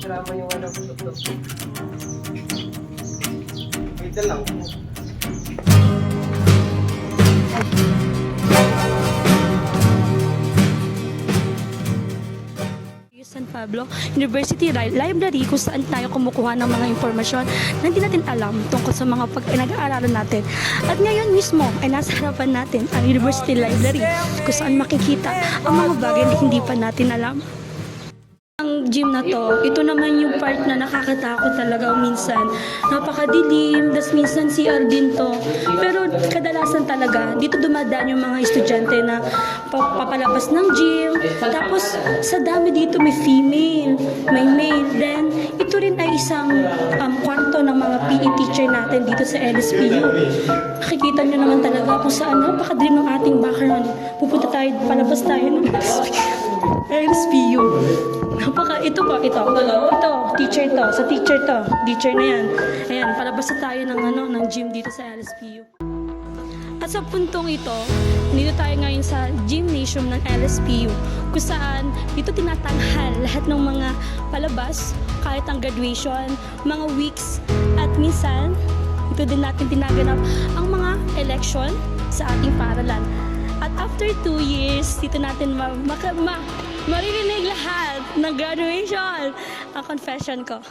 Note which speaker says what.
Speaker 1: Kasama yung ano, tutok. Wait lang.
Speaker 2: San Pablo University Library kung saan tayo kumukuha ng mga impormasyon na hindi natin alam tungkol sa mga nag-aaralan natin. At ngayon mismo ay nasa harapan natin ang University Library kung saan makikita ang mga bagay na hindi pa natin alam. Ang gym na to, ito naman yung part na nakakatakot talaga minsan. Napakadilim, das minsan CR din to. Pero kadalasan talaga, dito dumadaan yung mga estudyante na papalabas ng gym. Tapos sa dami dito may female, may male. Then ito rin ay isang kwarto ng mga PE teacher natin dito sa LSPU. Nakikita nyo naman talaga kung saan napakadilim ng ating background. Pupunta tayo, palabas tayo ng LSPU. Ito, teacher na yan. Ayan, palabas na tayo ng gym dito sa LSPU. At sa puntong ito, dito tayo ngayon sa gymnasium ng LSPU, kung saan dito tinatanghal lahat ng mga palabas, kahit ang graduation, mga weeks, at minsan, ito din natin tinaganap ang mga election sa ating paaralan. At after 2 years, dito natin maririnig lahat ng graduation. Ang confession ko.